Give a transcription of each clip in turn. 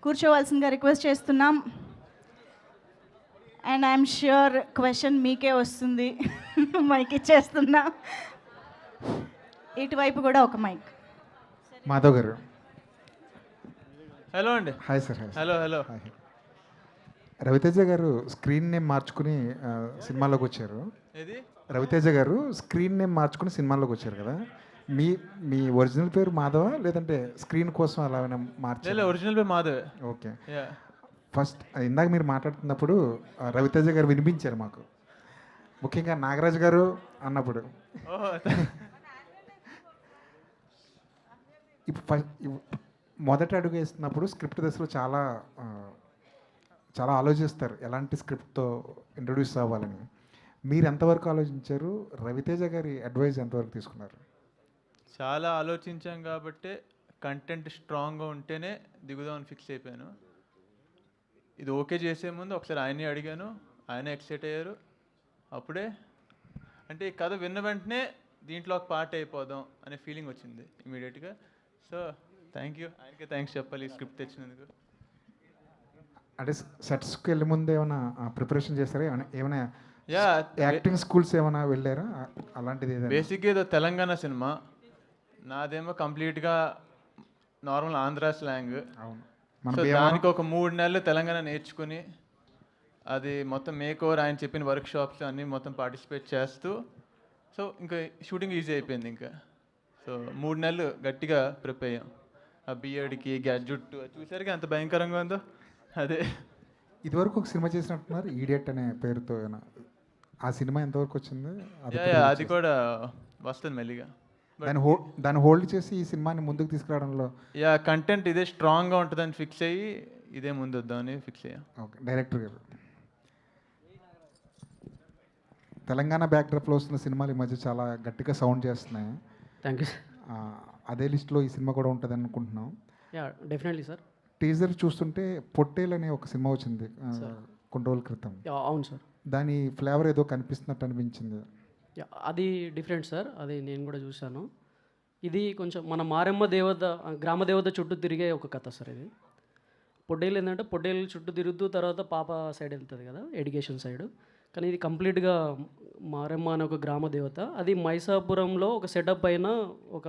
కూర్చోవలసిందిగా request చేస్తున్నాం. And I'm sure question మీకే వస్తుంది. మైక్ ఇచ్చేస్తున్నా. ఇటువైపు కూడా ఒక మైక్. మాధవ్ గారు. హలో అండి. Hi sir. Hello hello. Raviteja garu screen name మార్చుకుని సినిమాలోకి వచ్చారు. ఏది? రవితేజ గారు స్క్రీన్ నేమ్ మార్చుకుని సినిమాలోకి వచ్చారు కదా, మీ మీ ఒరిజినల్ పేరు మాధవ లేదంటే స్క్రీన్ కోసం అలా మార్చారు? ఒరిజినల్ పేరు మాధవే. ఓకే. ఫస్ట్ ఇందాక మీరు మాట్లాడుతున్నప్పుడు రవితేజ గారు వినిపించారు మాకు, ముఖ్యంగా నాగరాజు గారు అన్నప్పుడు. ఇప్పుడు మొదటి అడుగు వేస్తున్నప్పుడు స్క్రిప్ట్ దశలో చాలా ఆలోచిస్తారు ఎలాంటి స్క్రిప్ట్తో ఇంట్రొడ్యూస్ అవ్వాలని. మీరు ఎంతవరకు ఆలోచించారు? రవితేజ గారి అడ్వైజ్ ఎంతవరకు తీసుకున్నారు? చాలా ఆలోచించాం కాబట్టి కంటెంట్ స్ట్రాంగ్గా ఉంటేనే దిగుదామని ఫిక్స్ అయిపోయాను. ఇది ఓకే చేసే ముందు ఒకసారి ఆయనే అడిగాను, ఆయన ఎక్సైట్ అయ్యారు. అప్పుడే అంటే ఈ కథ విన్న వెంటనే దీంట్లో ఒక పార్ట్ అయిపోదాం అనే ఫీలింగ్ వచ్చింది ఇమీడియట్గా. సో థ్యాంక్ యూ, ఆయనకే థ్యాంక్స్ చెప్పాలి ఈ స్క్రిప్ట్ తెచ్చినందుకు. అంటే సెట్స్కి వెళ్ళే ముందు ఏమైనా ప్రిపరేషన్ చేస్తారా? ఏమైనా యాక్టింగ్ స్కూల్స్ ఏమైనా వెళ్ళారా అలాంటిది? బేసిక్గా ఏదో తెలంగాణ సినిమా, నాదేమో కంప్లీట్గా నార్మల్ ఆంధ్ర స్లాంగ్. అవును. సో దానికి ఒక 3 నెలలు తెలంగాణ నేర్చుకుని అది మొత్తం మేక్ ఓవర్ ఆయన చెప్పిన వర్క్షాప్స్ అన్నీ మొత్తం పార్టిసిపేట్ చేస్తూ సో ఇంకా షూటింగ్ ఈజీ అయిపోయింది. ఇంకా సో 3 నెలలు గట్టిగా ప్రిపేర్ అయ్యాం. ఆ బియర్డ్కి జుట్టు చూసారుగా ఎంత భయంకరంగా ఉందో. అదే ఇదివరకు ఒక సినిమా చేసినట్టున్నారు, ఈడియట్ అనే పేరుతో. ఆ సినిమా ఎంతవరకు వచ్చింది? అది కూడా వస్తుంది మెల్లిగా. దాన్ని హోల్డ్ చేసి ఈ సినిమాని ముందుకు తీసుకురావడంలో కంటెంట్ ఇదే స్ట్రాంగ్గా ఉంటుందని ఫిక్స్ అయ్యి ఇదే ముందు వద్దామని ఫిక్స్ అయ్యాం. ఓకే. డైరెక్టర్ గారు, తెలంగాణ బ్యాక్డ్రాప్లో వస్తున్న సినిమాలు ఈ మధ్య చాలా గట్టిగా సౌండ్ చేస్తున్నాయి. Thank you. అదే లిస్ట్లో ఈ సినిమా కూడా ఉంటుంది అనుకుంటున్నాం. Definitely sir. టీజర్ చూస్తుంటే పొట్టేల్ అనే ఒక సినిమా వచ్చింది కొన్ని రోజుల క్రితం. అవును సార్. దాని ఫ్లేవర్ ఏదో కనిపిస్తున్నట్టు అనిపించింది. అది డిఫరెంట్ సార్, అది నేను కూడా చూశాను. ఇది కొంచెం మన మారెమ్మ దేవత, గ్రామ దేవత చుట్టూ తిరిగే ఒక కథ సార్. ఇది పొట్టేలు ఏంటంటే పొట్టేలు చుట్టూ తిరుగుతూ తర్వాత పాప సైడ్ వెళ్తుంది కదా, ఎడ్యుకేషన్ సైడ్. కానీ ఇది కంప్లీట్గా మారెమ్మ అనే ఒక గ్రామ దేవత. అది మైసాపురంలో ఒక సెటప్ అయిన ఒక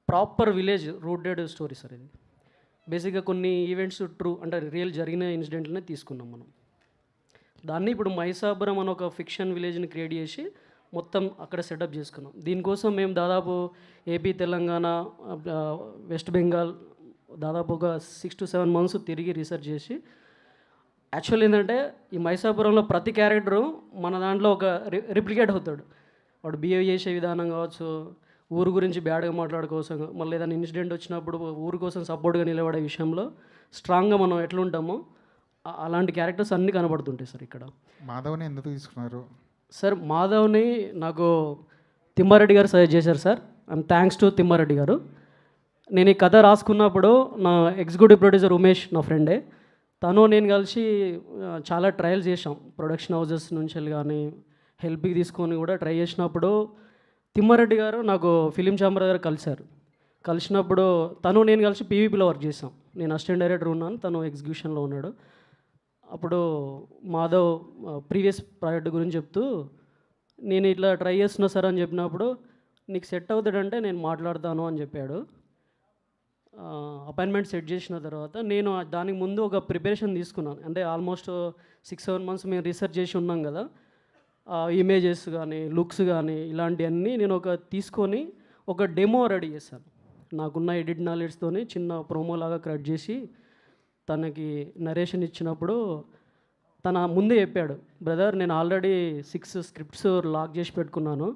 proper village rooted story sir. ఇది బేసిక్గా కొన్ని ఈవెంట్స్ ట్రూ అంటే రియల్ జరిగిన ఇన్సిడెంట్లనే తీసుకున్నాం మనం. దాన్ని ఇప్పుడు మైసాపురం అని ఒక ఫిక్షన్ విలేజ్ని క్రియేట్ చేసి మొత్తం అక్కడ సెటప్ చేసుకున్నాం. దీనికోసం మేము దాదాపు ఏపీ, తెలంగాణ, వెస్ట్ బెంగాల్ దాదాపు ఒక 6 to 7 months తిరిగి రీసెర్చ్ చేసి, యాక్చువల్ ఏంటంటే ఈ మైసాపురంలో ప్రతి క్యారెక్టరు మన దాంట్లో ఒక రిప్లికేట్ అవుతాడు. వాడు బిహేవ్ చేసే విధానం కావచ్చు, ఊరు గురించి బ్యాడ్గా మాట్లాడుకోసం, మళ్ళీ ఏదైనా ఇన్సిడెంట్ వచ్చినప్పుడు ఊరు కోసం సపోర్ట్గా నిలబడే విషయంలో స్ట్రాంగ్గా మనం ఎట్లుంటామో అలాంటి క్యారెక్టర్స్ అన్నీ కనబడుతుంటాయి సార్ ఇక్కడ. మాధవ్ని ఎందుకు తీసుకున్నారు సార్? మాధవ్ని నాకు తిమ్మారెడ్డి గారు సజెస్ట్ చేశారు sir. I'm thanks to Thimma Reddy గారు. నేను ఈ కథ రాసుకున్నప్పుడు నా ఎగ్జిక్యూటివ్ ప్రొడ్యూసర్ ఉమేష్ నా ఫ్రెండే, తను నేను కలిసి చాలా ట్రయల్స్ చేసాం. ప్రొడక్షన్ హౌజెస్ నుంచి కానీ హెల్ప్కి తీసుకొని కూడా ట్రై చేసినప్పుడు తిమ్మారెడ్డి గారు నాకు ఫిలిం ఛాంబర్ దగ్గర కలిసినప్పుడు తను నేను కలిసి పీవీపీలో వర్క్ చేసాం. నేను అసిస్టెంట్ డైరెక్టర్ ఉన్నాను, తను ఎగ్జిక్యూషన్లో ఉన్నాడు. అప్పుడు మాధవ్ ప్రీవియస్ ప్రాజెక్ట్ గురించి చెప్తూ నేను ఇట్లా ట్రై చేస్తున్నా సార్ అని చెప్పినప్పుడు, నీకు సెట్ అవుతాడంటే నేను మాట్లాడతాను అని చెప్పాడు. అపాయింట్మెంట్ సెట్ చేసిన తర్వాత నేను దానికి ముందు ఒక ప్రిపరేషన్ తీసుకున్నాను. అంటే ఆల్మోస్ట్ 6-7 months మేము రీసెర్చ్ చేసి ఉన్నాం కదా, ఇమేజెస్ కానీ లుక్స్ కానీ ఇలాంటివన్నీ నేను తీసుకొని ఒక డెమో రెడీ చేశాను. నాకున్న ఎడిట్ నాలెడ్జ్తోని చిన్న ప్రోమో లాగా క్రియేట్ చేసి తనకి నరేషన్ ఇచ్చినప్పుడు తన ముందే చెప్పాడు, బ్రదర్ నేను ఆల్రెడీ 6 scripts లాక్ చేసి పెట్టుకున్నాను,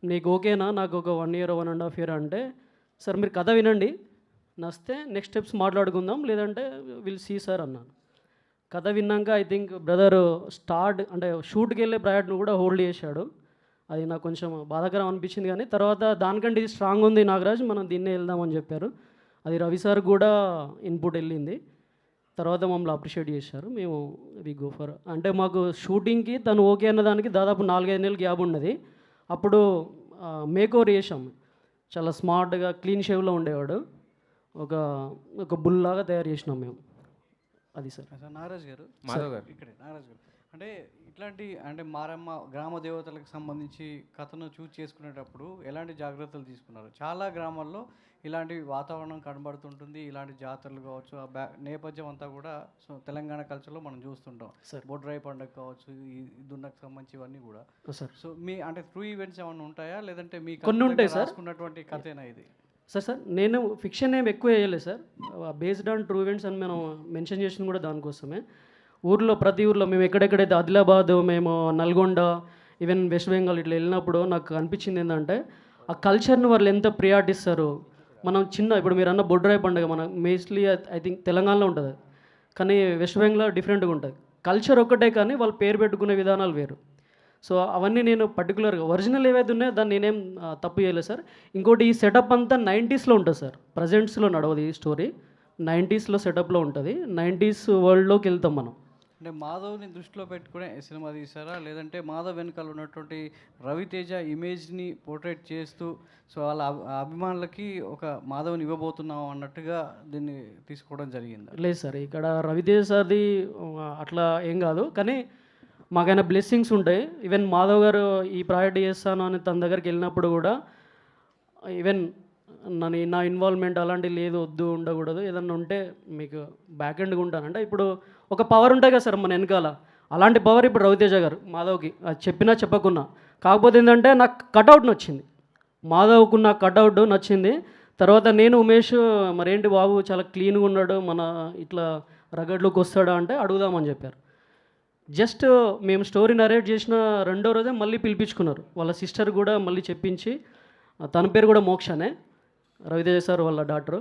నీకు ఓకేనా? నాకు ఒక 1 year 1.5 year అంటే, సార్ మీరు కథ వినండి, నచ్చితే నెక్స్ట్ స్టెప్స్ మాట్లాడుకుందాం, లేదంటే విల్ సీ సార్ అన్నాను. కథ విన్నాక ఐ థింక్ బ్రదర్ అంటే షూట్కి వెళ్ళే ప్రాజెక్ట్ను కూడా హోల్డ్ చేశాడు. అది నాకు కొంచెం బాధాకరం అనిపించింది. కానీ తర్వాత దానికంటే ఇది స్ట్రాంగ్ ఉంది నాగరాజ్, మనం దీన్నే వెళ్దామని చెప్పారు. అది రవి సార్ కూడా ఇన్పుట్ వెళ్ళింది. తర్వాత మమ్మల్ని అప్రిషియేట్ చేశారు. మేము వి గో ఫర్ అంటే మాకు షూటింగ్కి తను ఓకే అన్నదానికి దాదాపు 4-5 నెలలు గ్యాప్ ఉన్నది. అప్పుడు మేక్ ఓవర్ చేసాం. చాలా స్మార్ట్గా క్లీన్ షేవ్లో ఉండేవాడు. ఒక ఒక బుల్లాగా తయారు చేసినాం మేము. అది సార్. సార్ నాగరాజ్ గారు, మాధవ్ గారు. ఇక్కడే నాగరాజ్ గారు, అంటే ఇట్లాంటి అంటే మారమ్మ గ్రామ దేవతలకు సంబంధించి కథను చూస్ చేసుకునేటప్పుడు ఎలాంటి జాగ్రత్తలు తీసుకున్నారు? చాలా గ్రామాల్లో ఇలాంటి వాతావరణం కనబడుతుంటుంది, ఇలాంటి జాతరలు కావచ్చు, ఆ నేపథ్యం అంతా కూడా సో తెలంగాణ కల్చర్లో మనం చూస్తుంటాం. సార్. బొడ్రాయి పండుగ కావచ్చు, ఈ దున్నకు సంబంధించి ఇవన్నీ కూడా. సార్ సో మీ అంటే ట్రూ ఈవెంట్స్ ఏమైనా ఉంటాయా, లేదంటే మీ కొన్ని ఉంటాయి సార్. రాసుకున్నటువంటి కథేనా ఇది? సార్ నేను ఫిక్షన్ ఏం ఎక్కువ వేయలేదు sir, based on true events అని మనం మెన్షన్ చేసింది కూడా దానికోసమే. ఊర్లో ప్రతి ఊర్లో మేము ఎక్కడెక్కడైతే ఆదిలాబాద్, మేము నల్గొండ, ఈవెన్ వెస్ట్ బెంగాల్ ఇట్లా వెళ్ళినప్పుడు నాకు అనిపించింది ఏంటంటే ఆ కల్చర్ని వాళ్ళు ఎంత ప్రియారిటీ ఇస్తారు. మనం చిన్న ఇప్పుడు మీరు అన్న బొడ్రాయి పండుగ మన మోస్ట్లీ ఐ థింక్ తెలంగాణలో ఉంటుంది, కానీ వెస్ట్ బెంగాల్ డిఫరెంట్గా ఉంటుంది. కల్చర్ ఒక్కటే కానీ వాళ్ళు పేరు పెట్టుకునే విధానాలు వేరు. సో అవన్నీ నేను పర్టికులర్గా ఒరిజినల్ ఏవైతే ఉన్నాయో దాన్ని నేనేం తప్పు చేయలేదు సార్. ఇంకోటి ఈ సెటప్ అంతా 90స్లో ఉంటుంది సార్, ప్రజెంట్స్లో నడవదు ఈ స్టోరీ. 90స్లో సెటప్లో ఉంటుంది, 90s వరల్డ్లోకి వెళ్తాం మనం. అంటే మాధవ్ని దృష్టిలో పెట్టుకునే సినిమా తీసారా, లేదంటే మాధవ్ వెనకాల ఉన్నటువంటి రవితేజ ఇమేజ్ని పోర్ట్రేట్ చేస్తూ సో వాళ్ళ అభిమానులకి ఒక మాధవ్ని ఇవ్వబోతున్నాం అన్నట్టుగా దీన్ని తీసుకోవడం జరిగింది? లేదు సార్, ఇక్కడ రవితేజ సార్ది అట్లా ఏం కాదు, కానీ మాకైనా బ్లెస్సింగ్స్ ఉంటాయి. ఈవెన్ మాధవ్ గారు ఈ ప్రాజెక్ట్ చేస్తాను అని తన దగ్గరికి వెళ్ళినప్పుడు కూడా ఈవెన్ నా ఇన్వాల్వ్మెంట్ అలాంటివి లేదు, వద్దు, ఉండకూడదు, ఏదన్నా ఉంటే మీకు బ్యాక్ ఎండ్గా ఉంటానంటే ఇప్పుడు ఒక పవర్ ఉంటుంది కదా సార్ మన వెనకాల, అలాంటి పవర్ ఇప్పుడు రవితేజ గారు మాధవ్కి అది చెప్పినా చెప్పకున్నా. కాకపోతే ఏంటంటే నాకు కటౌట్ నచ్చింది, మాధవ్కు నాకు కటౌట్ నచ్చింది. తర్వాత నేను ఉమేష్ మరేంటి బాబు చాలా క్లీన్గా ఉన్నాడు, మన ఇట్లా రగడ్లోకి వస్తాడా అంటే అడుగుదామని చెప్పారు. జస్ట్ మేము స్టోరీ నరేట్ చేసిన రెండో రోజే మళ్ళీ పిలిపించుకున్నారు, వాళ్ళ సిస్టర్ కూడా మళ్ళీ చెప్పించి, తన పేరు కూడా మోక్షనే, రవితేజ సార్ వాళ్ళ డాక్టరు.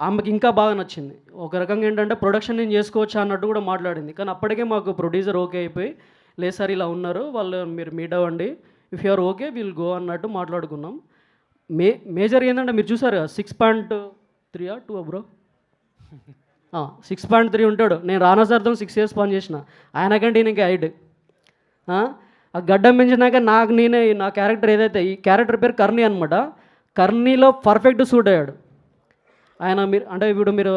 ఆమెకి ఇంకా బాగా నచ్చింది. ఒక రకంగా ఏంటంటే ప్రొడక్షన్ నేను చేసుకోవచ్చా అన్నట్టు కూడా మాట్లాడింది. కానీ అప్పటికే మాకు ప్రొడ్యూసర్ ఓకే అయిపోయి, లేదు సార్ ఇలా ఉన్నారు వాళ్ళు, మీరు మీట్ అవ్వండి, if you're okay will go అన్నట్టు మాట్లాడుకున్నాం. మేజర్ ఏంటంటే మీరు చూసారు 6.3 or 2 బ్రో 6.3 ఉంటాడు. నేను రానా సార్తో 6 years పని చేసిన, ఆయనకంటే ఈయనకి హైట్. ఆ గడ్డం పెంచినాక నా క్యారెక్టర్ ఏదైతే, ఈ క్యారెక్టర్ పేరు కర్ణి అనమాట, కర్ణీలో పర్ఫెక్ట్ సూట్ అయ్యాడు ఆయన. మీరు అంటే ఇప్పుడు మీరు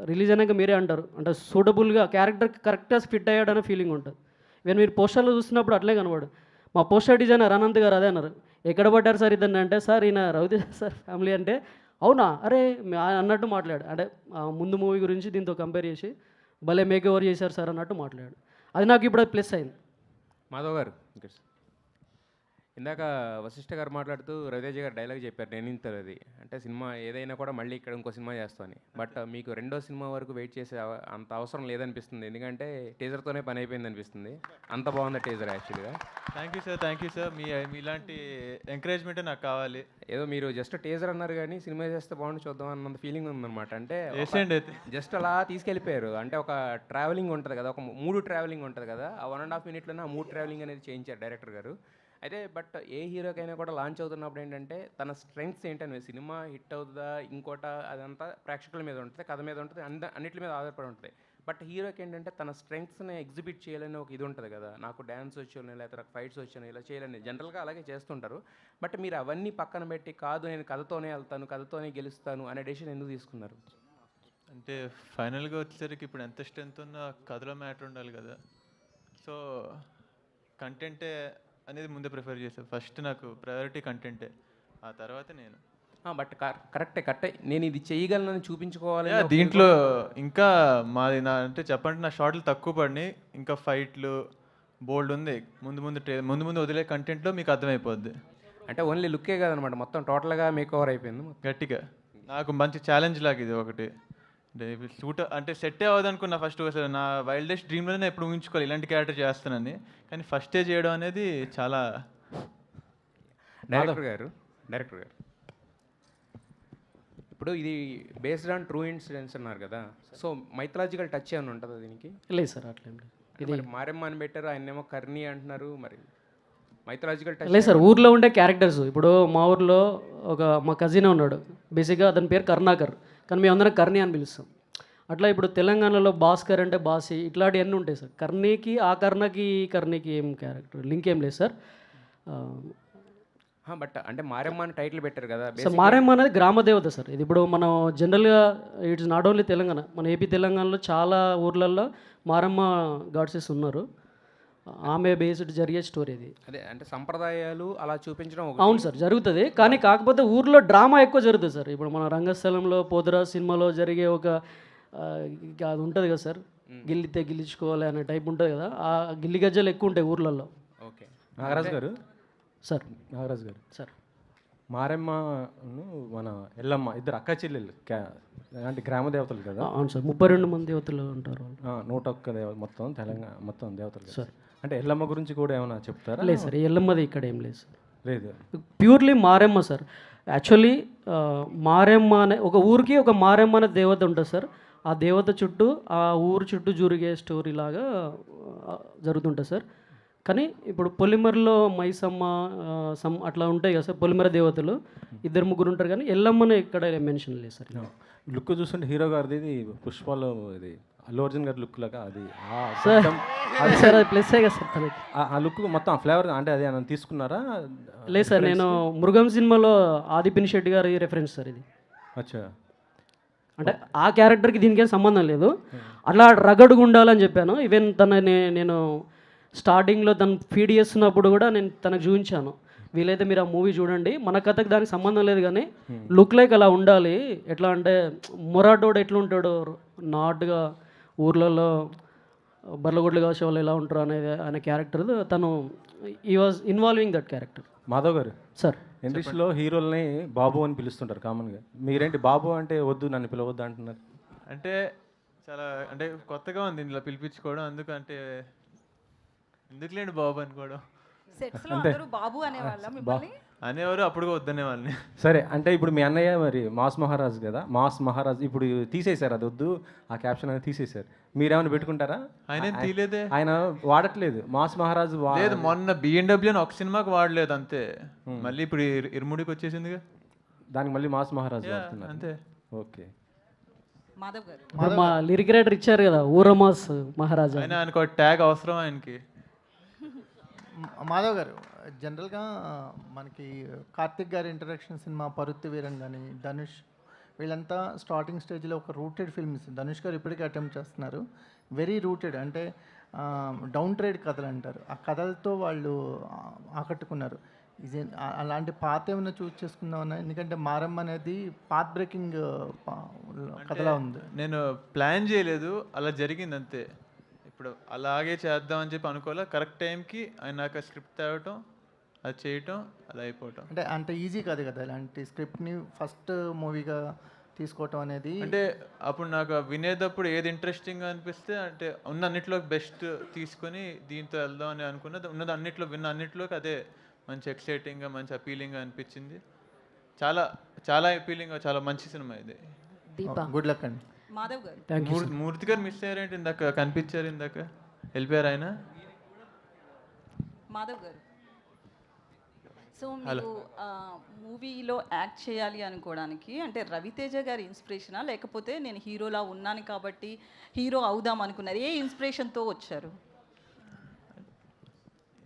రిలీజ్ అయినాక మీరే అంటారు, అంటే సూటబుల్గా క్యారెక్టర్కి కరెక్ట్గా ఫిట్ అయ్యాడు అనే ఫీలింగ్ ఉంటుంది. ఈవెన్ మీరు పోస్టర్లో చూసినప్పుడు అట్లే కనబడు. మా పోస్టర్ డిజైనర్ అనంత్ గారు అదే అన్నారు, ఎక్కడ పడ్డారు సార్ ఇద్దరిని అంటే, సార్ ఈయన రవితేజ సార్ ఫ్యామిలీ అంటే, అవునా అరే అన్నట్టు మాట్లాడు. అంటే ముందు మూవీ గురించి దీంతో కంపేర్ చేసి భలే మేక్ ఓవర్ చేశారు సార్ అన్నట్టు మాట్లాడాడు. అది నాకు ఇప్పుడు ప్లస్ అయింది. మాధవ్ గారు, ఇందాక వశిష్ఠ గారు మాట్లాడుతూ రవితేజ గారు డైలాగ్ చెప్పారు, నేను ఇంతది అది అంటే సినిమా ఏదైనా కూడా మళ్ళీ ఇక్కడ ఇంకో సినిమా చేస్తాను. బట్ మీకు రెండో సినిమా వరకు వెయిట్ చేసే అంత అవసరం లేదనిపిస్తుంది, ఎందుకంటే టీజర్తోనే పని అయిపోయింది అనిపిస్తుంది. అంత బాగుంది టీజర్ యాక్చువల్గా. థ్యాంక్ యూ సార్, మీలాంటి ఎంకరేజ్మెంటే నాకు కావాలి. ఏదో మీరు జస్ట్ టీజర్ అన్నారు కానీ సినిమా చేస్తే బాగుండి చూద్దాం అన్నంత ఫీలింగ్ ఉందన్నమాట. అంటే జస్ట్ అలా తీసుకెళ్ళిపోయారు. అంటే ఒక ట్రావెలింగ్ ఉంటుంది కదా, ఒక 3 ట్రావెలింగ్ ఉంటుంది కదా, ఆ 1.5 minute ఆ 3 ట్రావెలింగ్ అనేది చేయించారు డైరెక్టర్ గారు. అయితే బట్ ఏ హీరోకైనా కూడా లాంచ్ అవుతున్నప్పుడు ఏంటంటే తన స్ట్రెంగ్స్ ఏంటనే, సినిమా హిట్ అవుతుందా ఇంకోట అదంతా ప్రేక్షకుల మీద ఉంటుంది, కథ మీద ఉంటుంది, అన్నిటి మీద ఆధారపడి ఉంటుంది. బట్ హీరోకి ఏంటంటే తన స్ట్రెంగ్స్ని ఎగ్జిబిట్ చేయాలని ఒక ఇది ఉంటుంది కదా, నాకు డ్యాన్స్ వచ్చాను లేకపోతే నాకు ఫైట్స్ వచ్చాను ఇలా చేయాలని జనరల్గా అలాగే చేస్తుంటారు. బట్ మీరు అవన్నీ పక్కన పెట్టి కాదు నేను కథతోనే వెళ్తాను, కథతోనే గెలుస్తాను అనే డెసిషన్ ఎందుకు తీసుకున్నారు? అంటే ఫైనల్గా వచ్చేసరికి ఇప్పుడు ఎంత స్ట్రెంత్ ఉన్నా కథలో మ్యాటర్ ఉండాలి కదా. సో కంటెంటే అనేది ముందే ప్రిఫర్ చేశాను. ఫస్ట్ నాకు ప్రయారిటీ కంటెంటే, ఆ తర్వాత నేను. బట్ కరెక్టే నేను ఇది చేయగలనని చూపించుకోవాలి. దీంట్లో ఇంకా అంటే చెప్పంటే నా షార్ట్లు తక్కువ పడినాయి, ఇంకా ఫైట్లు బోల్డ్ ఉంది. ముందు వదిలే కంటెంట్లో మీకు అర్థమైపోద్ది. అంటే ఓన్లీ లుక్కే కాదనమాట, మొత్తం టోటల్గా మేక్ ఓవర్ అయిపోయింది గట్టిగా. నాకు మంచి ఛాలెంజ్ లాగా ఇది ఒకటి. అంటే సెట్ అవ్వదు అనుకున్నా ఫస్ట్. అసలు నా వైల్డెస్ట్ డ్రీమ్లోనే ఎప్పుడు ఊహించుకోవాలి ఇలాంటి క్యారెక్టర్ చేస్తానని, కానీ ఫస్టే చేయడం అనేది చాలా. డైరెక్టర్ గారు ఇప్పుడు ఇది బేస్డ్ ఆన్ ట్రూ ఇన్సిడెంట్స్ అన్నారు కదా, సో మైథలాజికల్ టచ్ ఏమైనా ఉంటుందా దీనికి? లేదు సార్ అట్లేం లేదు. ఇది మారెమ్మ అని పెట్టారు, ఆయనేమో కర్ణి అంటున్నారు, మరి మైథలాజికల్ టచ్ లేదు సార్. ఊర్లో ఉండే క్యారెక్టర్స్, ఇప్పుడు మా ఊర్లో మా కజిన్ ఉన్నాడు, బేసిక్గా అతని పేరు కరుణాకర్, కానీ మేము అందరం కర్ణి అని పిలుస్తాం. అట్లా ఇప్పుడు తెలంగాణలో భాస్కర్ అంటే బాసి, ఇట్లాంటివన్నీ ఉంటాయి సార్. కర్ణికి ఆ కర్ణకి ఈ కర్ణికి ఏం క్యారెక్టర్ లింక్ ఏం లేదు సార్. బట్ అంటే మారమ్మ అని టైటిల్ పెట్టారు కదా సార్ మారేమ్మ అనేది గ్రామ దేవత సార్. ఇది ఇప్పుడు మనం జనరల్గా ఇట్స్ నాట్ ఓన్లీ తెలంగాణ, మన ఏపీ తెలంగాణలో చాలా ఊర్లలో మారమ్మ గాడ్సెస్ ఉన్నారు. ఆమె బేస్డ్ జరిగే స్టోరీ ఇది. అదే అంటే సంప్రదాయాలు అలా చూపించడం అవును సార్, జరుగుతుంది. కానీ కాకపోతే ఊర్లో డ్రామా ఎక్కువ జరుగుతుంది సార్. ఇప్పుడు మన రంగస్థలంలో పోతురా సినిమాలో జరిగే ఒక అది ఉంటుంది కదా సార్, గిల్లితే గిల్లించుకోవాలి అనే టైప్ ఉంటుంది కదా, ఆ గిల్లి గజ్జలు ఎక్కువ ఉంటాయి ఊర్లలో. ఓకే. నాగరాజ్ గారు సార్ నాగరాజ్ గారు సార్ మారెమ్మను మన ఎల్లమ్మ ఇద్దరు అక్క చెల్లెలు అంటే గ్రామ దేవతలు కదా. అవును సార్, 32 మంది దేవతలు ఉంటారు వాళ్ళు. 101 దేవ మొత్తం తెలంగాణ మొత్తం దేవతలు కదా. సార్ అంటే ఎల్లమ్మ గురించి కూడా ఏమైనా చెప్తారా? లేదు సార్, ఎల్లమ్మది ఇక్కడ ఏం లేదు సార్, లేదు. Purely Maremma sir. Actually Maremma అనే ఒక ఊరికి ఒక మారెమ్మ అనే దేవత ఉంటుంది సార్. ఆ దేవత చుట్టూ ఆ ఊరు చుట్టూ జరిగే స్టోరీ లాగా జరుగుతుంటుంది సార్. కానీ ఇప్పుడు పొలిమర్లో మైసమ్మ అట్లా ఉంటాయి కదా సార్, పొలిమర దేవతలు 2-3 ఉంటారు. కానీ ఎల్లమ్మని ఇక్కడ మెన్షన్ లేదు సార్. లుక్ చూస్తుంటే హీరో గారిది ఇది పుష్పలో ఇది అల్లు అర్జున్ గారి లుక్ లాగా అది సార్ అది సార్ అది ప్లస్ కదా సార్ తనకి. ఆ లుక్ మొత్తం ఫ్లేవర్ అంటే అది ఏమైనా తీసుకున్నారా? లేదు సార్, నేను మృగం సినిమాలో ఆది పినిశెట్టి గారి రెఫరెన్స్ సార్ ఇది. అచ్చా. అంటే ఆ క్యారెక్టర్కి దీనికేం సంబంధం లేదు, అట్లా రగడుగా ఉండాలని చెప్పాను. ఈవెన్ నేను స్టార్టింగ్లో తను ఫీడ్ చేస్తున్నప్పుడు కూడా నేను తనకు చూపించాను, వీలైతే మీరు ఆ మూవీ చూడండి, మన కథకు దానికి సంబంధం లేదు కానీ లుక్ లైక్ అలా ఉండాలి. ఎట్లా అంటే మొరాటోడు ఎట్లుంటాడు నాట్గా ఊర్లలో బర్లగొడ్లు కాసే వాళ్ళు ఎలా ఉంటారు అనేది ఆయన క్యారెక్టర్, తను ఈ was involving that character. Madhav గారు సార్ ఇండస్ట్రీలో హీరోల్ని బాబు అని పిలుస్తుంటారు కామన్గా, మీరేంటి బాబు అంటే వద్దు నన్ను పిలవద్దు అంటున్నారు? అంటే చాలా అంటే కొత్తగా ఉంది ఇందులో పిలిపించుకోవడం, ఎందుకంటే ఎందుకులేండి బాబు అనుకోవడం. సెట్స్లో అందరూ బాబు అనేవాళ్ళ మిమ్మల్ని? అనేవారు, అప్పుడు వద్దనే వాళ్ళని. సరే, అంటే ఇప్పుడు మీ అన్నయ్య మరి మాస్ మహారాజ్ కదా, మాస్ మహారాజ్ ఇప్పుడు తీసేశారు, అది వద్దు ఆ క్యాప్షన్ అనేది తీసేశారు. మీరేమైనా పెట్టుకుంటారా? ఆయన తీలేదే, ఆయన వాడట్లేదు మాస్ మహారాజ్. లేదు మొన్న బిఎన్డబ్ల్యూ అని ఒక సినిమాకి వాడలేదు అంతే, మళ్ళీ ఇప్పుడు ఇరుముడికి వచ్చేసిందిగా, దానికి మళ్ళీ మాస్ మహారాజ్ వాడుతున్నారు అంతే. ఓకే. మాధవ్ గారు ఇప్పుడు మా లిరిక్ రైటర్ ఇచ్చారు కదా ఊరమాస్ మహారాజా, ఆయన ఆయనకు ఒక ట్యాగ్ అవసరం ఆయనకి. మాధవ్ గారు జనరల్గా మనకి కార్తిక్ గారి ఇంట్రడక్షన్ సినిమా పరుత్తి వీరన్ కానీ ధనుష్ వీళ్ళంతా స్టార్టింగ్ స్టేజ్లో ఒక రూటెడ్ ఫిల్మ్స్, ధనుష్ గారు ఇప్పటికీ అటెంప్ట్ చేస్తున్నారు. వెరీ రూటెడ్ అంటే డౌన్ ట్రేడ్ కథలు అంటారు, ఆ కథలతో వాళ్ళు ఆకట్టుకున్నారు. ఇది అలాంటి పాత ఏమైనా చూస్ చేసుకుందామన్నా, ఎందుకంటే మారమ్మ అనేది పాత్ బ్రేకింగ్ కథలా ఉంది. నేను ప్లాన్ చేయలేదు, అలా జరిగింది అంతే. ఇప్పుడు అలాగే చేద్దామని చెప్పి అనుకోలే, కరెక్ట్ టైంకి ఆయన నాకు స్క్రిప్ట్ తేవటం, అది చేయటం, అలా అయిపోవటం. అంటే అంత ఈజీ కాదు కదా ఇలాంటి స్క్రిప్ట్ని ఫస్ట్ మూవీగా తీసుకోవటం అనేది. అంటే అప్పుడు నాకు వినేటప్పుడు ఏది ఇంట్రెస్టింగ్గా అనిపిస్తే, అంటే ఉన్న అన్నిట్లో బెస్ట్ తీసుకొని దీంతో వెళ్దాం అని అనుకున్నది, ఉన్నది అన్నిట్లో విన్న అన్నిట్లోకి అదే మంచి ఎక్సైటింగ్గా మంచి అపీలింగ్గా అనిపించింది. చాలా చాలా అపీలింగ్గా చాలా మంచి సినిమా ఇది. గుడ్ లక్ అండి. మాధవ్ గారు మూర్తి గారు మిస్ అయ్యారేంటి? ఇందాక కనిపించారు, ఇందాక వెళ్ళిపోయారు ఆయన. మాధవ్ గారు, సో మీరు మూవీలో యాక్ట్ చేయాలి అనుకోవడానికి అంటే రవితేజ గారి ఇన్స్పిరేషనా, లేకపోతే నేను హీరోలా ఉన్నాను కాబట్టి హీరో అవుదాం అనుకున్నారు? ఏ ఇన్స్పిరేషన్తో వచ్చారు?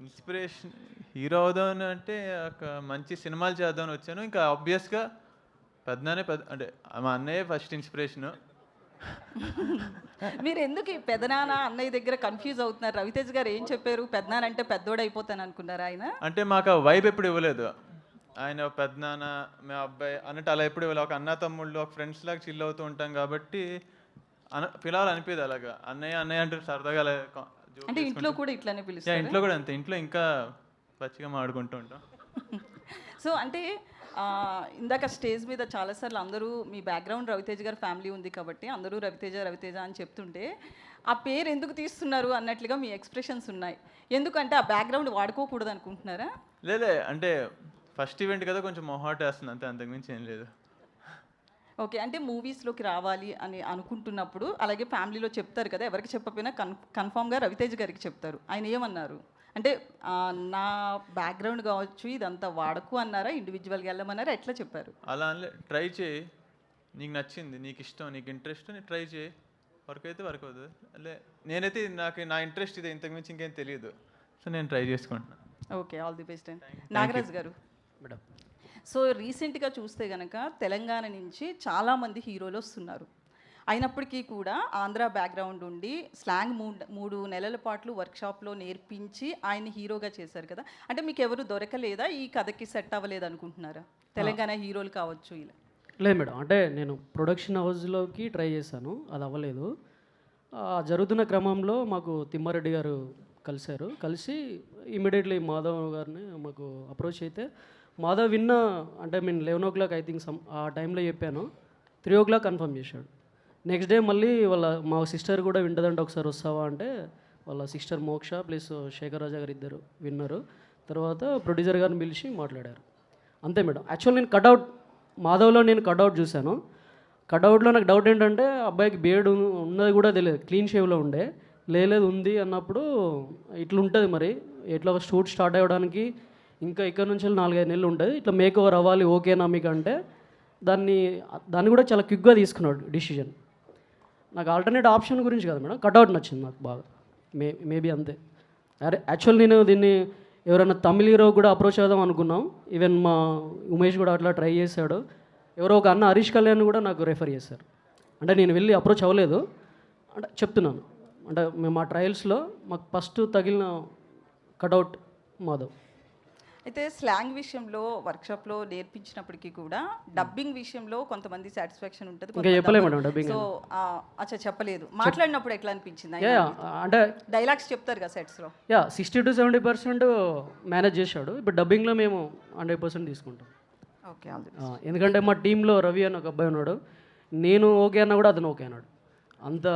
ఇన్స్పిరేషన్ హీరో అవుదామని అంటే ఒక మంచి సినిమాలు చేద్దామని వచ్చాను. ఇంకా ఆబ్వియస్గా అంటే మా అన్నయ్య ఫస్ట్ ఇన్స్పిరేషను. మీరు ఎందుకు ఈ పెదనాన్న అన్నయ్య దగ్గర కన్ఫ్యూజ్ అవుతున్నారు? రవితేజ గారు ఏం చెప్పారు? పెదనాన్న అంటే పెద్దోడు అయిపోతాను అనుకున్నారు ఆయన? అంటే మాకు ఆ వైబ్ ఎప్పుడు ఇవ్వలేదు. ఆయన పెద్దనాన్న మా అబ్బాయి అన్నట్టు అలా ఎప్పుడు ఇవ్వలేదు. ఒక అన్న తమ్ముళ్ళు ఒక ఫ్రెండ్స్ లాగా చిల్ అవుతూ ఉంటాం కాబట్టి పిలవాలనిపించదు అలాగా. అన్నయ్య అన్నయ్య అంటే సరదాగా అలా అంటే ఇంట్లో కూడా ఇట్లానే పిలుస్తారు? ఇంట్లో కూడా అంతే, ఇంట్లో ఇంకా పచ్చిగా మాడుకుంటూ ఉంటాం. సో అంటే ఇందాక స్టేజ్ మీద చాలాసార్లు అందరూ మీ బ్యాక్గ్రౌండ్ రవితేజ గారి ఫ్యామిలీ ఉంది కాబట్టి అందరూ రవితేజ రవితేజ అని చెప్తుంటే ఆ పేరు ఎందుకు తీస్తున్నారు అన్నట్లుగా మీ ఎక్స్ప్రెషన్స్ ఉన్నాయి. ఎందుకంటే ఆ బ్యాక్గ్రౌండ్ వాడుకోకూడదు అనుకుంటున్నారా? లేదే, అంటే ఫస్ట్ ఈవెంట్ కదా కొంచెం మొహాట్ వేస్తుంది అంతే, అంతకుమించి ఏం లేదు. ఓకే, అంటే మూవీస్లోకి రావాలి అని అనుకుంటున్నప్పుడు అలాగే ఫ్యామిలీలో చెప్తారు కదా, ఎవరికి చెప్పకపోయినా కన్ఫామ్గా రవితేజ గారికి చెప్తారు. ఆయన ఏమన్నారు అంటే నా బ్యాక్గ్రౌండ్ కావచ్చు ఇదంతా వాడకు అన్నారా, ఇండివిజువల్గా వెళ్ళమన్నారా, ఎట్లా చెప్పారు? అలా అనలే, ట్రై చేయి, నీకు నచ్చింది, నీకు ఇష్టం, నీకు ఇంట్రెస్ట్, నీ ట్రై చేయి, వర్క్ అయితే వర్క్ అవుతుంది. అలే నేనైతే నా ఇంట్రెస్ట్ ఇదే, ఇంతకుమించి ఇంకేం తెలియదు, సో నేను ట్రై చేసుకుంటున్నాను. Okay, all the best and Nagaraj గారు. మేడం. సో రీసెంట్గా చూస్తే కనుక తెలంగాణ నుంచి చాలామంది హీరోలు వస్తున్నారు. అయినప్పటికీ కూడా ఆంధ్ర బ్యాక్గ్రౌండ్ ఉండి స్లాంగ్ మూడు నెలల పాటు వర్క్షాప్లో నేర్పించి ఆయన్ని హీరోగా చేశారు కదా. అంటే మీకు ఎవరు దొరకలేదా, ఈ కథకి సెట్ అవ్వలేదు అనుకుంటున్నారా? తెలంగాణ హీరోలు కావచ్చు ఇలా. లేదు మేడం, అంటే నేను ప్రొడక్షన్ హౌస్లోకి ట్రై చేశాను, అది అవ్వలేదు. జరుగుతున్న క్రమంలో మాకు తిమ్మారెడ్డి గారు కలిశారు. కలిసి ఇమీడియట్లీ మాధవ్ గారిని మాకు అప్రోచ్ అయితే, మాధవ్ అంటే నేను 11 o'clock ఐ థింక్ ఆ టైంలో చెప్పాను, 3 o'clock కన్ఫర్మ్ చేశాడు. నెక్స్ట్ డే మళ్ళీ మా సిస్టర్ కూడా వింటదంటే ఒకసారి వస్తావా అంటే, వాళ్ళ సిస్టర్ మోక్ష ప్లస్ శేఖర్ రాజా గారు ఇద్దరు విన్నారు. తర్వాత ప్రొడ్యూసర్ గారిని పిలిచి మాట్లాడారు. అంతే మేడం. యాక్చువల్ నేను కట్అవుట్ మాధవ్లో కట్అవుట్ చూశాను. కట్అవుట్లో నాకు డౌట్ ఏంటంటే, అబ్బాయికి బియర్డ్ ఉన్నది కూడా తెలియదు, క్లీన్ షేవ్లో ఉండే. లేదు ఉంది అన్నప్పుడు ఇట్లుంటుంది మరి, ఎట్లా ఒక షూట్ స్టార్ట్ అవ్వడానికి ఇంకా ఇక్కడ నుంచి 4-5 నెలలు ఉంటుంది, ఇట్లా మేక్ ఓవర్ అవ్వాలి, ఓకేనా మీకు అంటే దాన్ని కూడా చాలా క్విక్గా తీసుకున్నాడు డిసిజన్. నాకు ఆల్టర్నేట్ ఆప్షన్ గురించి కాదు మేడం, కట్అవుట్ నచ్చింది నాకు బాగా. మేబీ అంతే. అరే యాక్చువల్ నేను దీన్ని ఎవరైనా తమిళ హీరో కూడా అప్రోచ్ అవుదాం అనుకున్నాం. ఈవెన్ మా ఉమేష్ కూడా అట్లా ట్రై చేశాడు. ఎవరో ఒక అన్న హరీష్ కళ్యాణ్ కూడా నాకు రెఫర్ చేశారు. అంటే నేను వెళ్ళి అప్రోచ్ అవ్వలేదు, అంటే చెప్తున్నాను. అంటే మేము మా ట్రయల్స్లో మాకు ఫస్ట్ తగిలిన కట్అవుట్ మాధవ్. అయితే స్లాంగ్ విషయంలో వర్క్షాప్లో నేర్పించినప్పటికీ కూడా డబ్బింగ్ విషయంలో కొంతమంది సాటిస్ఫాక్షన్ ఉంటుంది. ఇంకా చెప్పలేదు మేడం డబ్బింగ్. సో అచ్చా చెప్పలేదు, మాట్లాడినప్పుడు ఎట్లా అనిపించింది? అంటే డైలాగ్స్ చెప్తారు కదా సెట్స్లో. 60 to 70% మేనేజ్ చేశాడు. ఇప్పుడు డబ్బింగ్లో మేము 100% తీసుకుంటాం. ఓకే. ఎందుకంటే మా టీంలో రవి అని ఒక అబ్బాయి ఉన్నాడు, నేను ఓకే అన్నా కూడా అతను ఓకే అన్నాడు. అంత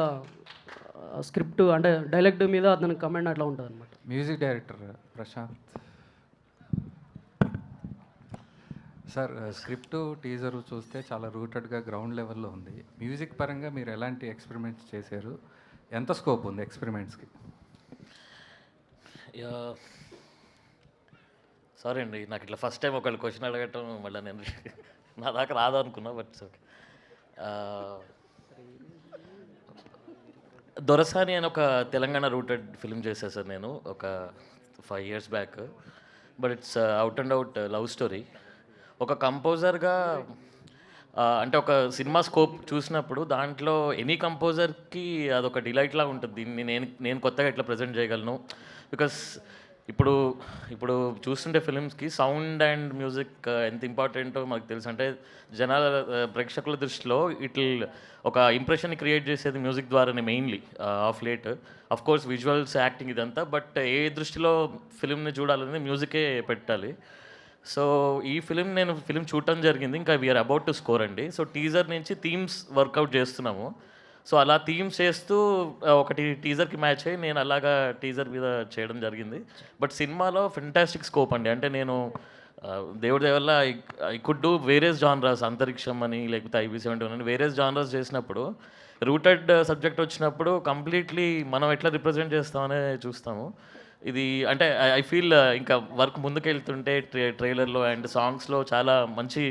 స్క్రిప్ట్ అంటే డైలాగ్ మీద అతని కమెంట్ అట్లా ఉంటుంది అనమాట. Music director Prashanth sir, script teaser చూస్తే చాలా రూటెడ్గా గ్రౌండ్ లెవెల్లో ఉంది. మ్యూజిక్ పరంగా మీరు ఎలాంటి ఎక్స్పెరిమెంట్స్ చేశారు? ఎంత స్కోప్ ఉంది ఎక్స్పెరిమెంట్స్కి? సారీ అండి, నాకు ఇట్లా ఫస్ట్ టైం ఒకళ్ళు క్వశ్చన్ అడగటం మళ్ళీ నేను నా దాకా రాదు అనుకున్నా, బట్ ఓకే. దొరసాని అని ఒక తెలంగాణ రూటెడ్ ఫిల్మ్ చేశాను సార్ నేను ఒక 5 years back. But it's out and out love story. ఒక కంపోజర్గా అంటే ఒక సినిమా స్కోప్ చూసినప్పుడు దాంట్లో ఎనీ కంపోజర్కి అదొక డిలైట్లా ఉంటుంది. దీన్ని నేను కొత్తగా ఎట్లా ప్రజెంట్ చేయగలను. బికాస్ ఇప్పుడు చూస్తుంటే ఫిలిమ్స్కి సౌండ్ అండ్ మ్యూజిక్ ఎంత ఇంపార్టెంటో మాకు తెలుసు. అంటే జనాల ప్రేక్షకుల దృష్టిలో ఒక ఇంప్రెషన్ క్రియేట్ చేసేది మ్యూజిక్ ద్వారానే mainly of late. Of course visuals, acting ఇదంతా, బట్ ఏ దృష్టిలో ఫిలింని చూడాలని మ్యూజికే పెట్టాలి. సో ఈ నేను ఫిలిం చూడటం జరిగింది, ఇంకా వీఆర్ అబౌట్ టు స్కోర్ అండి. సో టీజర్ నుంచి థీమ్స్ వర్కౌట్ చేస్తున్నాము. సో అలా థీమ్స్ చేస్తూ ఒకటి టీజర్కి మ్యాచ్ అయ్యి నేను అలాగా టీజర్ మీద చేయడం జరిగింది. బట్ సినిమాలో ఫెంటాస్టిక్ స్కోప్ అండి. అంటే నేను దేవుడి దేవల్ల I could do various genres, Antariksham అని లేకపోతే IB-71 అని వేరియస్ జానరాస్ చేసినప్పుడు రూటెడ్ సబ్జెక్ట్ వచ్చినప్పుడు కంప్లీట్లీ మనం ఎట్లా రిప్రజెంట్ చేస్తామనే చూస్తాము. ఇది అంటే ఐ ఫీల్ ఇంకా వర్క్ ముందుకెళ్తుంటే ట్రైలర్లో అండ్ సాంగ్స్లో చాలా మంచి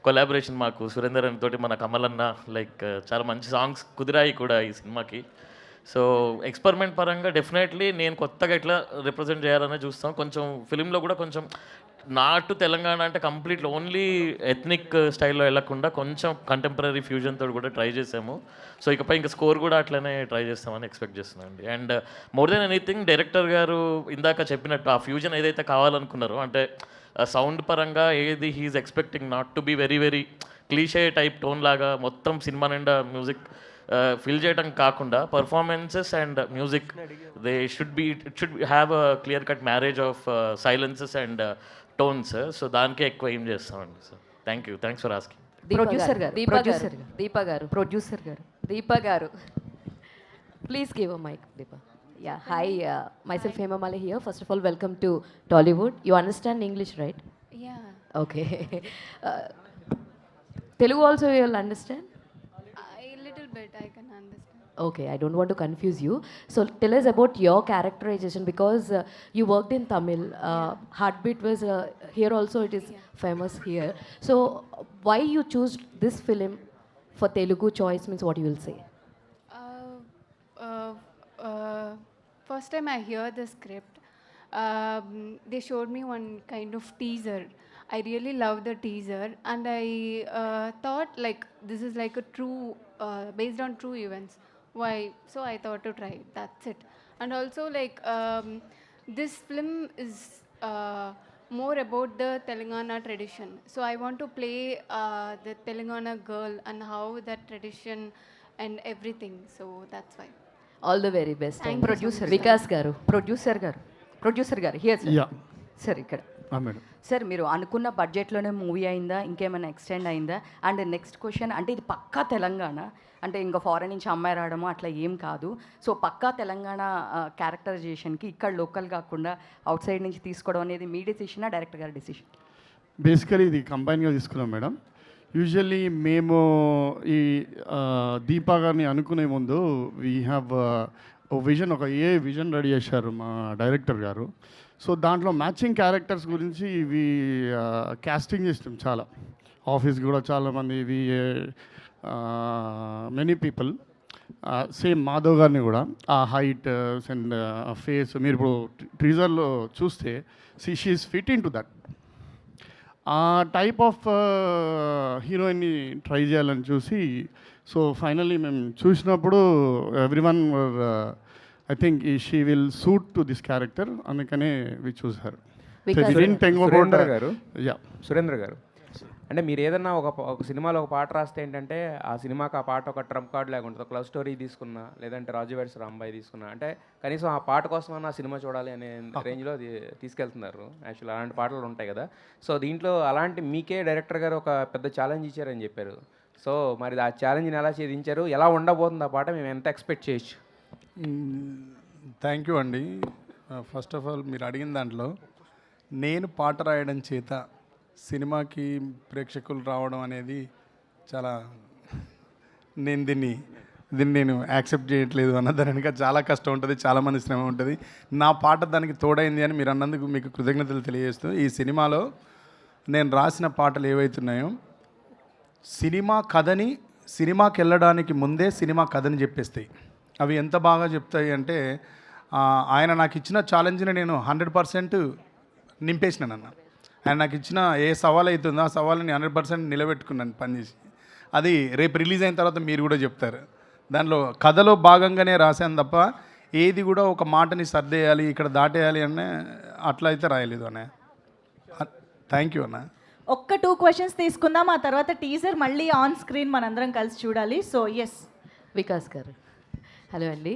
కొలాబరేషన్ మాకు సురేందర్ అని తోటి, మన కమల్ అన్న, లైక్ చాలా మంచి సాంగ్స్ కుదిరాయి కూడా ఈ సినిమాకి. సో ఎక్స్పెరిమెంట్ పరంగా డెఫినెట్లీ నేను కొత్తగా ఎట్లా రిప్రజెంట్ చేయాలనే చూస్తాం. కొంచెం ఫిలింలో కూడా కొంచెం నాటు తెలంగాణ అంటే కంప్లీట్ ఓన్లీ ఎథ్నిక్ స్టైల్లో వెళ్ళకుండా కొంచెం కంటెంపరీ ఫ్యూజన్ తోటి కూడా ట్రై చేసాము. సో ఇకపై ఇంకా స్కోర్ కూడా అట్లనే ట్రై చేస్తామని ఎక్స్పెక్ట్ చేస్తున్నాను అండి. And more than anything director గారు ఇందాక చెప్పినట్టు ఆ ఫ్యూజన్ ఏదైతే కావాలనుకున్నారో, అంటే సౌండ్ పరంగా ఏది he is expecting not to be very very cliche type tone లాగా మొత్తం సినిమా నిండా మ్యూజిక్ ఫిల్ చేయడం కాకుండా performances and music it should have a clear cut marriage of silences and tones. So దానికే ఎక్కువ ఏం చేస్తామండి. So thanks for asking. Deepa గారు please give a mic. Deepa. Yeah, hi, myself Hema Male here. First of all, welcome to Tollywood. You understand English, right? Yeah. Okay. Telugu also you'll understand? A little bit I can understand. Okay, I don't want to confuse you. So tell us about your characterization, because you worked in Tamil. Heartbeat was here also, it is famous here. So why you choose this film for Telugu choice means what you will say? First time I hear the script, they showed me one kind of teaser. I really love the teaser, and I thought like this is like a true, based on true events. Why? So I thought to try. That's it. And also like this film is more about the Telangana tradition. So I want to play the Telangana girl and how that tradition and everything. So that's why. All the very best. Thank you so producer much, Vikas గారు, producer గారు here yeah sir ఇక్కడ. Madam. Sir మీరు అనుకున్న బడ్జెట్లోనే movie అయిందా, ఇంకేమైనా extend అయిందా? And next question, అంటే ఇది పక్కా తెలంగాణ, అంటే ఇంకా ఫారెన్ నుంచి అమ్మాయి రావడము అట్లా ఏం కాదు. సో పక్కా తెలంగాణ క్యారెక్టరైజేషన్కి ఇక్కడ లోకల్ కాకుండా అవుట్ సైడ్ నుంచి తీసుకోవడం అనేది మీ డెసిషనా, డైరెక్టర్ గారి డెసిషన్? బేసికలీ ఇది కంబైన్గా తీసుకున్నాం మేడం. యూజువల్లీ మేము ఈ దీపా గారిని అనుకునే ముందు వీ హ్యావ్ ఓ విజన్, ఒక విజన్ రెడీ చేశారు మా డైరెక్టర్ గారు. సో దాంట్లో మ్యాచింగ్ క్యారెక్టర్స్ గురించి ఇవి క్యాస్టింగ్ చేస్తాం చాలా. ఆఫీస్ కూడా చాలామంది ఇవి మెనీ పీపుల్, సేమ్ మాధవ్ గారిని కూడా ఆ హైట్ అండ్ ఫేస్ మీరు ఇప్పుడు ట్రీజర్లో చూస్తే she's fit in to that. ఆ టైప్ ఆఫ్ హీరోయిన్ని ట్రై చేయాలని చూసి, సో ఫైనల్లీ మేము చూసినప్పుడు everyone I think she will suit to this character, అందుకనే వి చూస్ హర్. సురేంద్ర గారు, అంటే మీరు ఏదన్నా ఒక సినిమాలో ఒక పాట రాస్తే ఏంటంటే ఆ సినిమాకి ఆ పాట ఒక ట్రంప్ కార్డ్ లాగా ఉంటుంది. ఒక లవ్ స్టోరీ తీసుకున్నా, లేదంటే రాజు వెడ్స్ రాంబాయి తీసుకున్నా, అంటే కనీసం ఆ పాట కోసమన్నా ఆ సినిమా చూడాలి అనే రేంజ్లో అది తీసుకెళ్తున్నారు. యాక్చువల్లీ అలాంటి పాటలు ఉంటాయి కదా. సో దీంట్లో అలాంటి మీకే డైరెక్టర్ గారు ఒక పెద్ద ఛాలెంజ్ ఇచ్చారని చెప్పారు. సో మరి ఆ ఛాలెంజ్ని ఎలా ఛేదించారు, ఎలా ఉండబోతుంది ఆ పాట, మేము ఎంత ఎక్స్పెక్ట్ చేయొచ్చు? థ్యాంక్ యూ అండి. ఫస్ట్ ఆఫ్ ఆల్ మీరు అడిగిన దాంట్లో నేను పాట రాయడం చేత సినిమాకి ప్రేక్షకులు రావడం అనేది చాలా, నేను దీన్ని నేను యాక్సెప్ట్ చేయట్లేదు అన్న దాని వెనుక చాలా కష్టం ఉంటుంది, చాలామంది శ్రమ ఉంటుంది. నా పాట దానికి తోడైంది అని మీరు అన్నందుకు మీకు కృతజ్ఞతలు తెలియజేస్తూ, ఈ సినిమాలో నేను రాసిన పాటలు ఏవైతున్నాయో సినిమా కథని, సినిమాకి వెళ్ళడానికి ముందే సినిమా కథని చెప్పేస్తాయి. అవి ఎంత బాగా చెప్తాయి అంటే, ఆయన నాకు ఇచ్చిన ఛాలెంజ్ని నేను 100% నింపేసినాను. ఆయన నాకు ఇచ్చిన ఏ సవాల్ అవుతుందో ఆ సవాల్ని 100% నిలబెట్టుకున్నాను పనిచేసి. అది రేపు రిలీజ్ అయిన తర్వాత మీరు కూడా చెప్తారు. దానిలో కథలో భాగంగానే రాశాను తప్ప ఏది కూడా ఒక మాటని సర్దేయాలి, ఇక్కడ దాటేయాలి అనే అట్లా అయితే రాయలేదు అన్న. థ్యాంక్ యూ అన్న. ఒక్క 2 questions తీసుకుందాం, ఆ తర్వాత టీజర్ మళ్ళీ ఆన్ స్క్రీన్ మనందరం కలిసి చూడాలి. సో ఎస్, వికాస్ గారు. హలో అండి.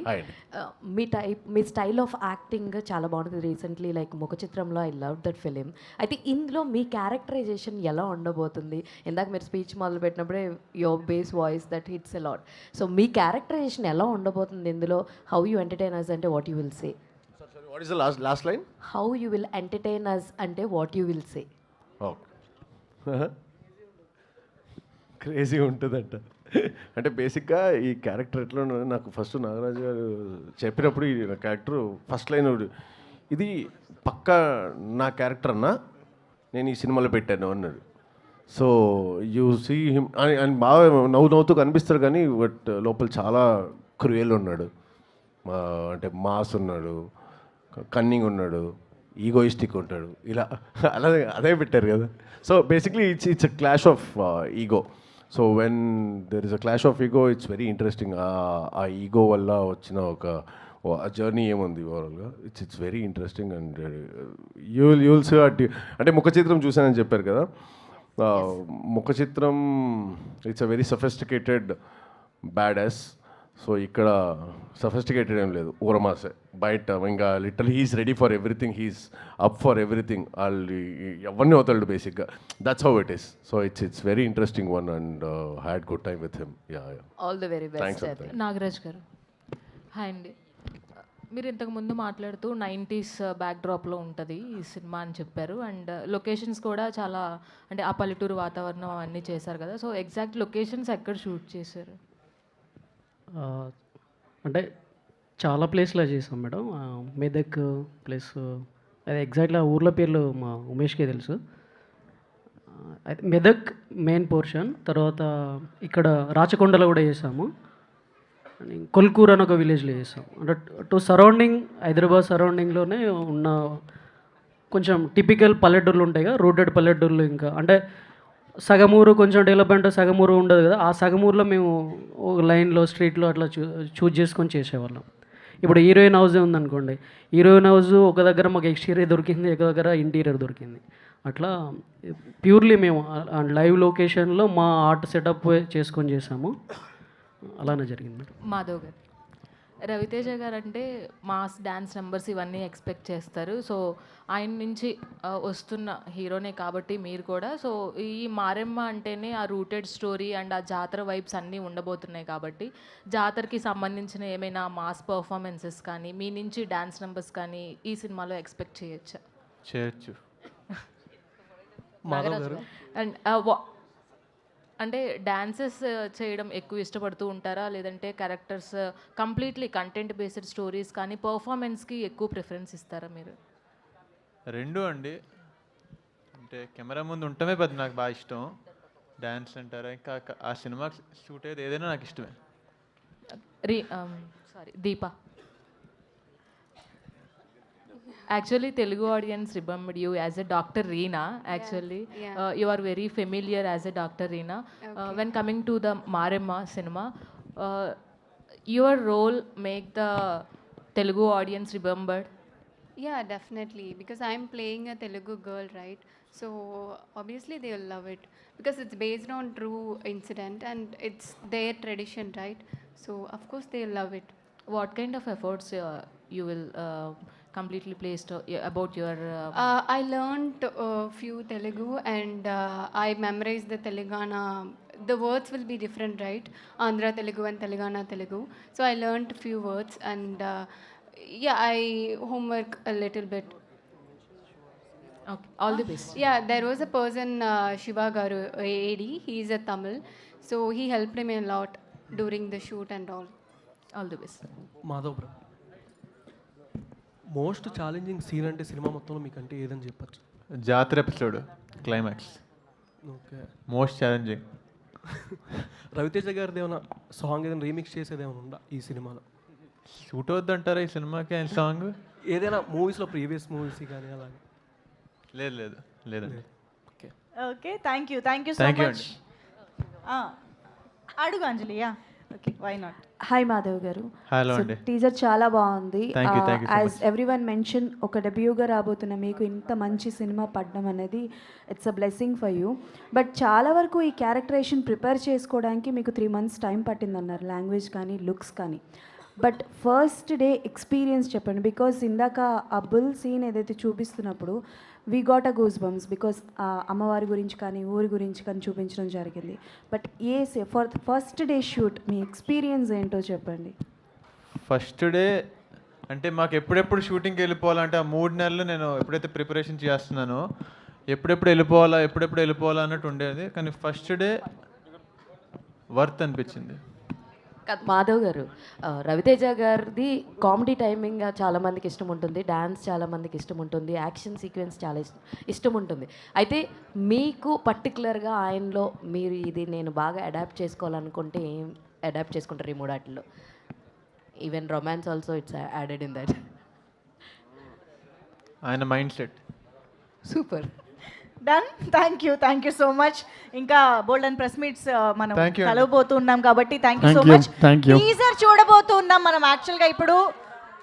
మీ స్టైల్ ఆఫ్ యాక్టింగ్ చాలా బాగుంటుంది. రీసెంట్లీ లైక్ ముఖ చిత్రంలో ఐ లవ్ దట్ ఫిలిం. అయితే ఇందులో మీ క్యారెక్టరైజేషన్ ఎలా ఉండబోతుంది? ఇందాక మీరు స్పీచ్ మొదలు పెట్టినప్పుడే your base voice that hits a lot. So మీ క్యారెక్టరైజేషన్ ఎలా ఉండబోతుంది ఇందులో? హౌ యూ ఎంటర్టైన్ అస్ అంటే what you will say? What is the last line? How you will entertain us అంటే what you will say? Crazy ఉంటుందంట. అంటే బేసిక్గా ఈ క్యారెక్టర్ ఎట్లా ఉన్నది, నాకు ఫస్ట్ నాగరాజు గారు చెప్పినప్పుడు ఈ క్యారెక్టర్ ఫస్ట్ లైన్ ఇది పక్కా నా క్యారెక్టర్ అన్నా, నేను ఈ సినిమాలో పెట్టాను అన్నాడు. సో యూ సీ హిమ్ అని బాగా నవ్వుతూ కనిపిస్తాడు, కానీ బట్ లోపల చాలా క్రూయల్ ఉన్నాడు. అంటే మాస్ ఉన్నాడు, కన్నింగ్ ఉన్నాడు, ఈగోయిస్టిక్ ఉంటాడు, ఇలా అదే పెట్టారు కదా. So basically it's a clash of ego. So when there is a clash of ego, it's very interesting. ఆ ఈగో వల్ల వచ్చిన ఒక జర్నీ ఏముంది ఓవరాల్గా, it's very interesting. And you'll see అంటే ముఖ చిత్రం చూసానని చెప్పారు కదా, Mukha Chitram it's a very sophisticated badass. So ఇక్కడ సఫిస్టికేటెడ్ ఏం లేదు, ఊరమాసే బయట. ఇంకా literal he's ready for everything, he's up for everything. వాళ్ళు ఎవరిని అవుతాడు బేసిక్గా. That's how it is. So it's very interesting one and had good time with him. All the very best. Nagaraj గారు, హాయ్ అండి. మీరు ఇంతకుముందు మాట్లాడుతూ 90s బ్యాక్డ్రాప్లో ఉంటుంది ఈ సినిమా అని చెప్పారు. అండ్ లొకేషన్స్ కూడా చాలా, అంటే ఆ పల్లెటూరు వాతావరణం అవన్నీ చేశారు కదా. సో ఎగ్జాక్ట్ లొకేషన్స్ ఎక్కడ షూట్ చేశారు? అంటే చాలా ప్లేస్లో చేసాం మేడం. మెదక్ ప్లస్, అది ఎగ్జాక్ట్లీ ఆ ఊర్ల పేర్లు మా ఉమేష్కే తెలుసు. అయితే మెదక్ మెయిన్ పోర్షన్, తర్వాత ఇక్కడ రాచకొండలో కూడా చేసాము, కొల్కూర్ అని ఒక విలేజ్లో చేసాం. అంటే టు సరౌండింగ్ హైదరాబాద్ సరౌండింగ్లోనే ఉన్న కొంచెం టిపికల్ పల్లెటూర్లు ఉంటాయి కదా, రూటెడ్ పల్లెటూర్లు. ఇంకా అంటే సగమూరు కొంచెం డెవలప్మెంట్, సగమూరు ఉండదు కదా, ఆ సగమూరులో మేము ఒక లైన్లో స్ట్రీట్లో అట్లా చూజ్ చేసుకొని చేసేవాళ్ళం. ఇప్పుడు హీరోయిన్ హౌస్ ఉందనుకోండి, హీరోయిన్ హౌస్ ఒక దగ్గర మాకు ఎక్స్టీరియర్ దొరికింది, ఒక దగ్గర ఇంటీరియర్ దొరికింది. అట్లా ప్యూర్లీ మేము లైవ్ లొకేషన్లో మా ఆర్ట్ సెటప్ చేసుకొని చేసాము. అలానే జరిగింది. మాధవ్ గారు, రవితేజ గారు అంటే మాస్ డ్యాన్స్ నెంబర్స్ ఇవన్నీ ఎక్స్పెక్ట్ చేస్తారు. సో ఆయన నుంచి వస్తున్న హీరోనే కాబట్టి మీరు కూడా, సో ఈ మారెమ్మ అంటేనే ఆ రూటెడ్ స్టోరీ అండ్ ఆ జాతర వైబ్స్ అన్నీ ఉండబోతున్నాయి కాబట్టి జాతరకి సంబంధించిన ఏమైనా మాస్ పర్ఫార్మెన్సెస్ కానీ మీ నుంచి డ్యాన్స్ నెంబర్స్ కానీ ఈ సినిమాలో ఎక్స్పెక్ట్ చేయొచ్చా? చేయొచ్చు. అండ్ అంటే డాన్సెస్ చేయడం ఎక్కువ ఇష్టపడుతూ ఉంటారా, లేదంటే characters completely content based stories కానీ పర్ఫార్మెన్స్కి ఎక్కువ ప్రిఫరెన్స్ ఇస్తారా మీరు? రెండు అండి. అంటే కెమెరా ముందు ఉండటమే పెద్ద నాకు బాగా ఇష్టం. డ్యాన్స్ అంటారా, ఇంకా ఆ సినిమా షూట్ అయ్యేది ఏదైనా నాకు ఇష్టమే. Deepa, actually Telugu audience remembered you as a Dr. Reena. Actually, you are very familiar as a Dr. Reena. When coming to the Maremma cinema, your role make the Telugu audience remembered? Yeah, definitely, because I'm playing a Telugu girl, right? So obviously they will love it because it's based on true incident and it's their tradition, right? So of course they will love it. What kind of efforts you will completely placed about your I learned few Telugu and I memorized the Telangana. The words will be different, right? Andhra Telugu and Telangana Telugu. So I learned few words and yeah, I homework a little bit. Okay, all the best. Yeah, there was a person, Shiva Garu, AD. He is a Tamil, so he helped me a lot during the shoot and all. All the best. Madhav bro, most challenging scene అంటే cinema మొత్తంలో మీకంటే ఏదని చెప్పచ్చు? జాతర episode climax. Okay, most challenging. Raviteja గారిది ఏమైనా song ఏదైనా remix చేసేది ఏమైనా ఉందా ఈ సినిమాలో? షూట్ అవుద్దంటారా ఈ సినిమాకి ఆయన సాంగ్? ఏదైనా మూవీస్లో, ప్రీవియస్ మూవీస్ కానీ అలాగే? లేదండి. Okay okay, thank you so much. అడుగు అంజలియా. Okay, why not. Hi Madhav గారు. హలో అండి. టీజర్ చాలా బాగుంది. Thank you so as much. Everyone mention, ఒక డెబ్యూగా రాబోతున్న మీకు ఇంత మంచి సినిమా పడడం అనేది it's a blessing for you. But చాలా వరకు ఈ క్యారెక్టరేషన్ ప్రిపేర్ చేసుకోవడానికి మీకు 3 months టైం పట్టిందన్నారు, లాంగ్వేజ్ కానీ లుక్స్ కానీ. బట్ ఫస్ట్ డే ఎక్స్పీరియన్స్ చెప్పండి, బికాస్ ఇందాక ఆ బుల్ సీన్ ఏదైతే చూపిస్తున్నప్పుడు we got a goose bumps, because అమ్మవారి గురించి కానీ ఊరి గురించి కానీ చూపించడం జరిగింది. But for first day shoot మీ ఎక్స్పీరియన్స్ ఏంటో చెప్పండి. ఫస్ట్ డే అంటే మాకు ఎప్పుడెప్పుడు షూటింగ్కి వెళ్ళిపోవాలంటే ఆ 3 నెలలు నేను ఎప్పుడైతే ప్రిపరేషన్ చేస్తున్నానో ఎప్పుడెప్పుడు వెళ్ళిపోవాలా అన్నట్టు ఉండేది. కానీ ఫస్ట్ డే వర్త్ అనిపించింది. మాధవ్ గారు, రవితేజ గారిది కామెడీ టైమింగ్ చాలామందికి ఇష్టం ఉంటుంది, డ్యాన్స్ చాలామందికి ఇష్టం ఉంటుంది, యాక్షన్ సీక్వెన్స్ చాలా ఇష్టం ఉంటుంది. అయితే మీకు పర్టికులర్గా ఆయనలో మీరు ఇది నేను బాగా అడాప్ట్ చేసుకోవాలనుకుంటే ఏం అడాప్ట్ చేసుకుంటారు ఈ 3 వాటిల్లో? Even romance also it's added in that. ఆయన mind set super. Done. Thank you so much. ఇంకా బోల్డ్ అండ్ ప్రెస్ మీట్స్ మనం కలవబోతున్నాం కాబట్టి thank you so much. Teaser చూడబోతున్నాం మనం. యాక్చువల్గా ఇప్పుడు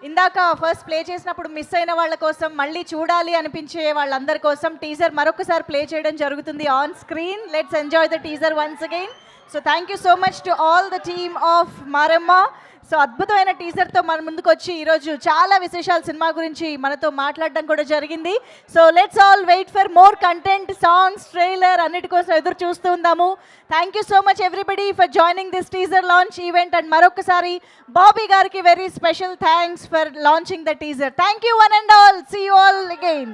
ఇందాక ఫస్ట్ ప్లే చేసినప్పుడు మిస్ అయిన వాళ్ళ కోసం, మళ్ళీ చూడాలి అనిపించే వాళ్ళందరి కోసం టీజర్ మరొకసారి ప్లే చేయడం జరుగుతుంది on screen. Let's enjoy the teaser once again. So thank you so much to all the team of Maremma. So అద్భుతమైన టీజర్తో మన ముందుకు వచ్చి ఈరోజు చాలా విశేషాల సినిమా గురించి మనతో మాట్లాడడం కూడా జరిగింది. So let's all wait for more content, songs, trailer అన్నిటి కోసం ఎదురు చూస్తూ ఉందాము. Thank you so much everybody for joining this teaser launch event. And మరొకసారి బాబీ గారికి very special thanks for launching the teaser. Thank you one and all. See you all again.